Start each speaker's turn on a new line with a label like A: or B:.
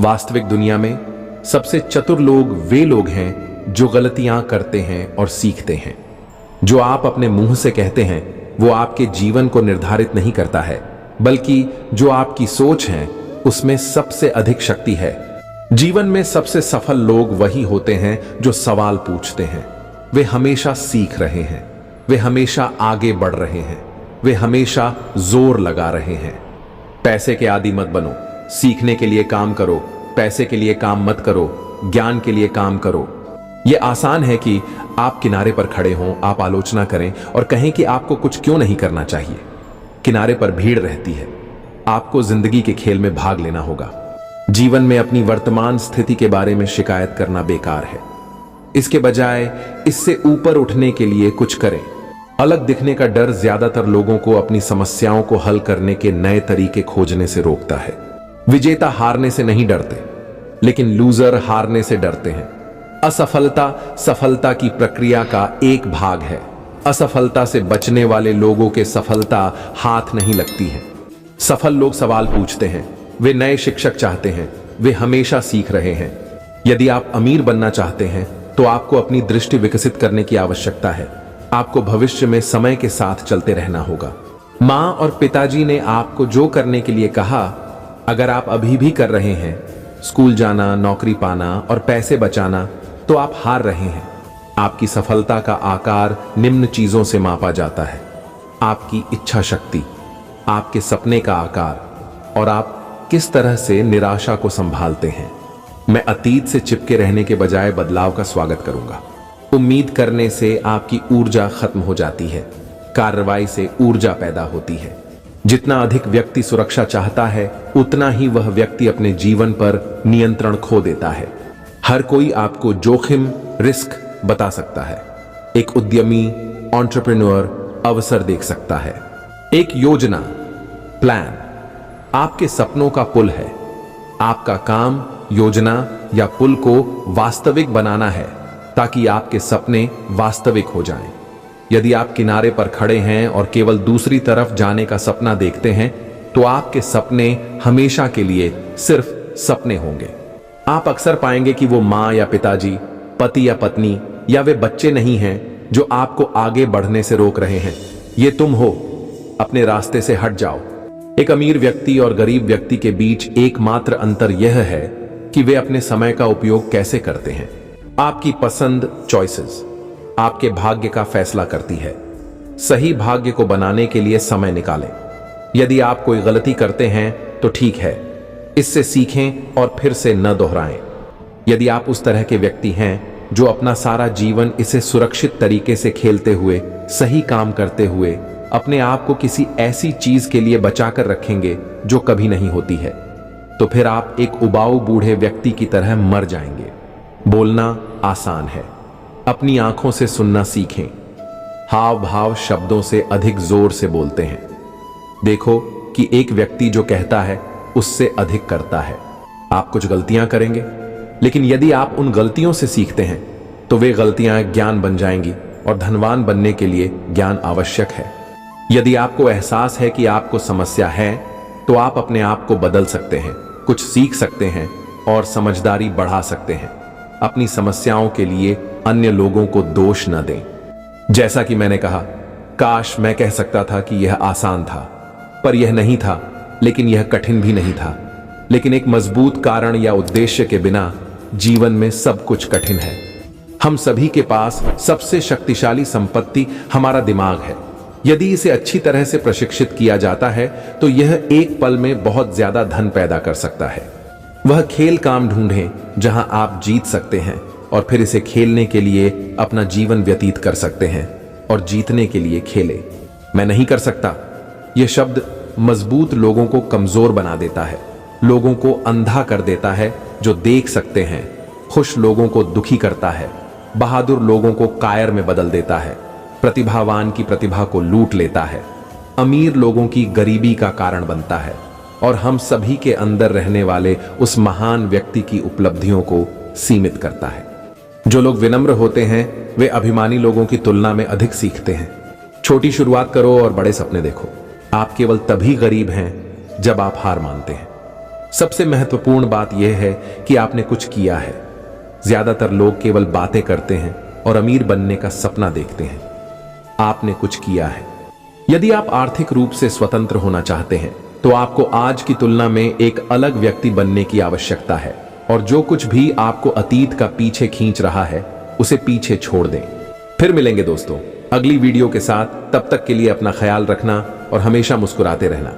A: वास्तविक दुनिया में सबसे चतुर लोग वे लोग हैं जो गलतियां करते हैं और सीखते हैं। जो आप अपने मुंह से कहते हैं वो आपके जीवन को निर्धारित नहीं करता है, बल्कि जो आपकी सोच है उसमें सबसे अधिक शक्ति है। जीवन में सबसे सफल लोग वही होते हैं जो सवाल पूछते हैं। वे हमेशा सीख रहे हैं, वे हमेशा आगे बढ़ रहे हैं, वे हमेशा जोर लगा रहे हैं। पैसे के आदी मत बनो, सीखने के लिए काम करो। पैसे के लिए काम मत करो, ज्ञान के लिए काम करो। यह आसान है कि आप किनारे पर खड़े हों, आप आलोचना करें और कहें कि आपको कुछ क्यों नहीं करना चाहिए। किनारे पर भीड़ रहती है, आपको जिंदगी के खेल में भाग लेना होगा। जीवन में अपनी वर्तमान स्थिति के बारे में शिकायत करना बेकार है। इसके बजाय इससे ऊपर उठने के लिए कुछ करें। अलग दिखने का डर ज्यादातर लोगों को अपनी समस्याओं को हल करने के नए तरीके खोजने से रोकता है। विजेता हारने से नहीं डरते, लेकिन लूजर हारने से डरते हैं। असफलता सफलता की प्रक्रिया का एक भाग है। असफलता से बचने वाले लोगों के सफलता हाथ नहीं लगती है। सफल लोग सवाल पूछते हैं, वे नए शिक्षक चाहते हैं, वे हमेशा सीख रहे हैं। यदि आप अमीर बनना चाहते हैं तो आपको अपनी दृष्टि विकसित करने की आवश्यकता है। आपको भविष्य में समय के साथ चलते रहना होगा। मां और पिताजी ने आपको जो करने के लिए कहा, अगर आप अभी भी कर रहे हैं, स्कूल जाना, नौकरी पाना और पैसे बचाना, तो आप हार रहे हैं। आपकी सफलता का आकार निम्न चीजों से मापा जाता है: आपकी इच्छा शक्ति, आपके सपने का आकार और आप किस तरह से निराशा को संभालते हैं। मैं अतीत से चिपके रहने के बजाय बदलाव का स्वागत करूंगा। उम्मीद करने से आपकी ऊर्जा खत्म हो जाती है, कार्रवाई से ऊर्जा पैदा होती है। जितना अधिक व्यक्ति सुरक्षा चाहता है, उतना ही वह व्यक्ति अपने जीवन पर नियंत्रण खो देता है। हर कोई आपको जोखिम, रिस्क बता सकता है। एक उद्यमी, एंटरप्रेन्योर अवसर देख सकता है। एक योजना, प्लान आपके सपनों का पुल है। आपका काम योजना या पुल को वास्तविक बनाना है, ताकि आपके सपने वास्तविक हो जाएं। यदि आप किनारे पर खड़े हैं और केवल दूसरी तरफ जाने का सपना देखते हैं, तो आपके सपने हमेशा के लिए सिर्फ सपने होंगे। आप अक्सर पाएंगे कि वो मां या पिताजी, पति या पत्नी या वे बच्चे नहीं हैं जो आपको आगे बढ़ने से रोक रहे हैं। ये तुम हो, अपने रास्ते से हट जाओ। एक अमीर व्यक्ति और गरीब व्यक्ति के बीच एकमात्र अंतर यह है कि वे अपने समय का उपयोग कैसे करते हैं। आपकी पसंद, चॉइसेस आपके भाग्य का फैसला करती है। सही भाग्य को बनाने के लिए समय निकालें। यदि आप कोई गलती करते हैं तो ठीक है, इससे सीखें और फिर से न दोहराएं। यदि आप उस तरह के व्यक्ति हैं जो अपना सारा जीवन इसे सुरक्षित तरीके से खेलते हुए, सही काम करते हुए अपने आप को किसी ऐसी चीज के लिए बचाकर रखेंगे जो कभी नहीं होती है, तो फिर आप एक उबाऊ बूढ़े व्यक्ति की तरह मर जाएंगे। बोलना आसान है, अपनी आंखों से सुनना सीखें। हाव भाव शब्दों से अधिक जोर से बोलते हैं। देखो कि एक व्यक्ति जो कहता है उससे अधिक करता है। आप कुछ गलतियां करेंगे, लेकिन यदि आप उन गलतियों से सीखते हैं तो वे गलतियां ज्ञान बन जाएंगी, और धनवान बनने के लिए ज्ञान आवश्यक है। यदि आपको एहसास है कि आपको समस्या है, तो आप अपने आप को बदल सकते हैं, कुछ सीख सकते हैं और समझदारी बढ़ा सकते हैं। अपनी समस्याओं के लिए अन्य लोगों को दोष न दें। जैसा कि मैंने कहा, काश मैं कह सकता था कि यह आसान था, पर यह नहीं था। लेकिन यह कठिन भी नहीं था। लेकिन एक मजबूत कारण या उद्देश्य के बिना जीवन में सब कुछ कठिन है। हम सभी के पास सबसे शक्तिशाली संपत्ति हमारा दिमाग है। यदि इसे अच्छी तरह से प्रशिक्षित किया जाता है तो यह एक पल में बहुत ज्यादा धन पैदा कर सकता है। वह खेल काम ढूंढें जहां आप जीत सकते हैं, और फिर इसे खेलने के लिए अपना जीवन व्यतीत कर सकते हैं, और जीतने के लिए खेलें। मैं नहीं कर सकता, यह शब्द मजबूत लोगों को कमजोर बना देता है, लोगों को अंधा कर देता है जो देख सकते हैं, खुश लोगों को दुखी करता है, बहादुर लोगों को कायर में बदल देता है, प्रतिभावान की प्रतिभा को लूट लेता है, अमीर लोगों की गरीबी का कारण बनता है, और हम सभी के अंदर रहने वाले उस महान व्यक्ति की उपलब्धियों को सीमित करता है। जो लोग विनम्र होते हैं वे अभिमानी लोगों की तुलना में अधिक सीखते हैं। छोटी शुरुआत करो और बड़े सपने देखो। आप केवल तभी गरीब हैं जब आप हार मानते हैं। सबसे महत्वपूर्ण बात यह है कि आपने कुछ किया है। ज्यादातर लोग केवल बातें करते हैं और अमीर बनने का सपना देखते हैं। आपने कुछ किया है। यदि आप आर्थिक रूप से स्वतंत्र होना चाहते हैं तो आपको आज की तुलना में एक अलग व्यक्ति बनने की आवश्यकता है, और जो कुछ भी आपको अतीत का पीछे खींच रहा है उसे पीछे छोड़ दें। फिर मिलेंगे दोस्तों अगली वीडियो के साथ। तब तक के लिए अपना ख्याल रखना और हमेशा मुस्कुराते रहना।